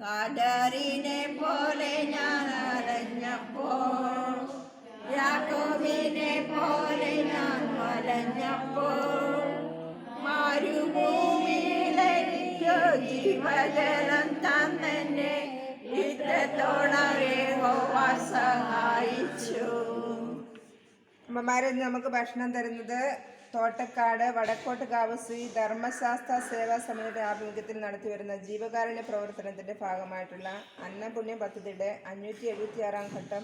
കാദാരിനെ പോലെ ഞാൻ അലഞ്ഞപ്പോൾ, യാക്കോബിനെ പോലെ ഞാൻ വലഞ്ഞപ്പോൾ, മരുഭൂമിയിലെനിക്ക് ജീവജലം തന്നെ യുദ്ധത്തോടെ യഹോവ സഹായിച്ചു. അമ്മമാരെ നമുക്ക് ഭക്ഷണം തരുന്നത് തോട്ടക്കാട് വടക്കോട്ടുകാവ് ശ്രീ ധർമ്മശാസ്ത്ര സേവാ സമിതിയുടെ ആഭിമുഖ്യത്തിൽ നടത്തിവരുന്ന ജീവകാരുണ്യ പ്രവർത്തനത്തിന്റെ ഭാഗമായിട്ടുള്ള അന്നപുണ്യ പദ്ധതിയുടെ 576-ാം ഘട്ടം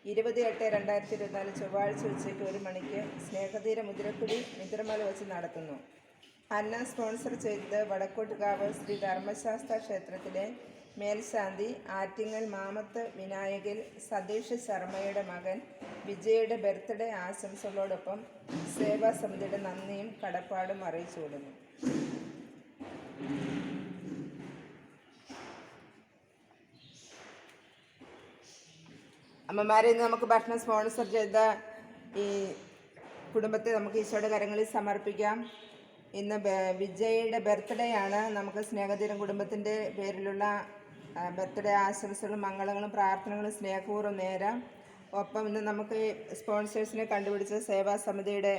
20/8/2024 ചൊവ്വാഴ്ച ഉച്ചയ്ക്ക് 1 മണിക്ക് സ്നേഹതീര മുതിരക്കുടി മിത്രമല വെച്ച് നടത്തുന്നു. അന്ന സ്പോൺസർ ചെയ്തത് വടക്കോട്ടുകാവ് ശ്രീ ധർമ്മശാസ്ത്ര ക്ഷേത്രത്തിലെ മേൽശാന്തി ആറ്റിങ്ങൽ മാമത്ത് വിനായകൽ സതീഷ് ശർമ്മയുടെ മകൻ വിജയുടെ ബർത്ത്ഡേ ആശംസകളോടൊപ്പം സേവാ സമിതിയുടെ നന്ദിയും കടപ്പാടും അറിയിച്ചു കൊടുക്കുന്നു. അമ്മമാരെ ഇന്ന് നമുക്ക് ഭക്ഷണം സ്പോൺസർ ചെയ്ത ഈ കുടുംബത്തെ നമുക്ക് ഈശോയുടെ കരങ്ങളിൽ സമർപ്പിക്കാം. ഇന്ന് വിജയുടെ ബർത്ത്ഡേ ആണ്. നമുക്ക് സ്നേഹതീരം കുടുംബത്തിൻ്റെ പേരിലുള്ള ബർത്ത്ഡേ ആശംസകളും മംഗളങ്ങളും പ്രാർത്ഥനകളും സ്നേഹപൂർവ്വം നേരാം. ഒപ്പം ഇന്ന് നമുക്ക് സ്പോൺസേഴ്സിനെ കണ്ടുപിടിച്ച സേവാ സമിതിയുടെ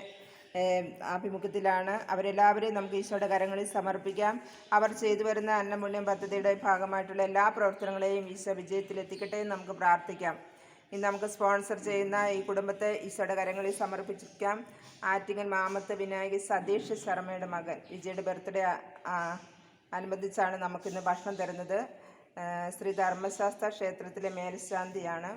ആഭിമുഖ്യത്തിലാണ്. അവരെല്ലാവരെയും നമുക്ക് ഈശോയുടെ കരങ്ങളിൽ സമർപ്പിക്കാം. അവർ ചെയ്തു വരുന്ന അന്നപുണ്യം പദ്ധതിയുടെ ഭാഗമായിട്ടുള്ള എല്ലാ പ്രവർത്തനങ്ങളെയും ഈശോ വിജയത്തിലെത്തിക്കട്ടെ എന്ന് നമുക്ക് പ്രാർത്ഥിക്കാം. ഇന്ന് നമുക്ക് സ്പോൺസർ ചെയ്യുന്ന ഈ കുടുംബത്തെ ഈശോയുടെ കരങ്ങളിൽ സമർപ്പിക്കാം. ആറ്റിങ്ങൽ മാമത്ത് വിനായകി സതീഷ് ശർമ്മയുടെ മകൻ വിജയുടെ ബർത്ത്ഡേ അനുബന്ധിച്ചാണ് നമുക്കിന്ന് ഭക്ഷണം തരുന്നത്. ശ്രീ ധർമ്മശാസ്ത്ര ക്ഷേത്രത്തിലെ മേൽശാന്തിയാണ്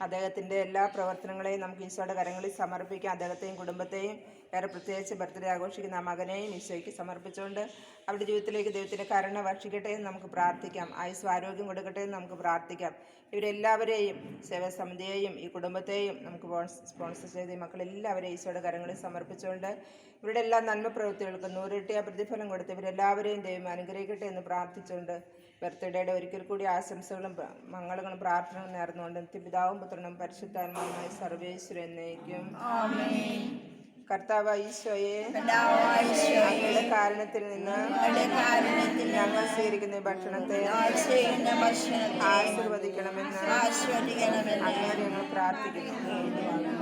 അദ്ദേഹത്തിൻ്റെ എല്ലാ പ്രവർത്തനങ്ങളെയും നമുക്ക് ഈശോയുടെ കരങ്ങളിൽ സമർപ്പിക്കാം. അദ്ദേഹത്തെയും കുടുംബത്തെയും ഏറെ പ്രത്യേകിച്ച് ബർത്ത്ഡേ ആഘോഷിക്കുന്ന ആ മകനെയും ഈശോയ്ക്ക് സമർപ്പിച്ചുകൊണ്ട് അവരുടെ ജീവിതത്തിലേക്ക് ദൈവത്തിൻ്റെ കരുണ വർഷിക്കട്ടെ എന്ന് നമുക്ക് പ്രാർത്ഥിക്കാം. ആയുസ് ആരോഗ്യം കൊടുക്കട്ടെ എന്ന് നമുക്ക് പ്രാർത്ഥിക്കാം. ഇവരെല്ലാവരെയും സേവാസമിതിയെയും ഈ കുടുംബത്തെയും നമുക്ക് സ്പോൺസർ ചെയ്ത ഈ മക്കളെല്ലാവരെയും ഈശോയുടെ കരങ്ങളിൽ സമർപ്പിച്ചുകൊണ്ട് ഇവരുടെ എല്ലാ നന്മ പ്രവൃത്തികൾക്കും 100 ഇരട്ടിയ പ്രതിഫലം കൊടുത്ത് ഇവരെല്ലാവരെയും ദൈവം അനുഗ്രഹിക്കട്ടെ എന്ന് പ്രാർത്ഥിച്ചുകൊണ്ട് ബർത്ത്ഡേയുടെ ഒരിക്കൽ കൂടി ആശംസകളും മംഗളങ്ങളും പ്രാർത്ഥനകളും നേർന്നുകൊണ്ട് നിത്യപിതാവും പുത്രനും പരിശുദ്ധാത്മാവുമായ സർവേശ്വരൻ എന്നേക്കും കർത്താവായ ഈശോയെ, അങ്ങയുടെ കാരണത്തിൽ നിന്ന് ഞങ്ങൾ സ്വീകരിക്കുന്ന ഭക്ഷണത്തെ ആശീർവദിക്കണമെന്ന് അങ്ങയോട് ഞങ്ങൾ പ്രാർത്ഥിക്കുന്നു.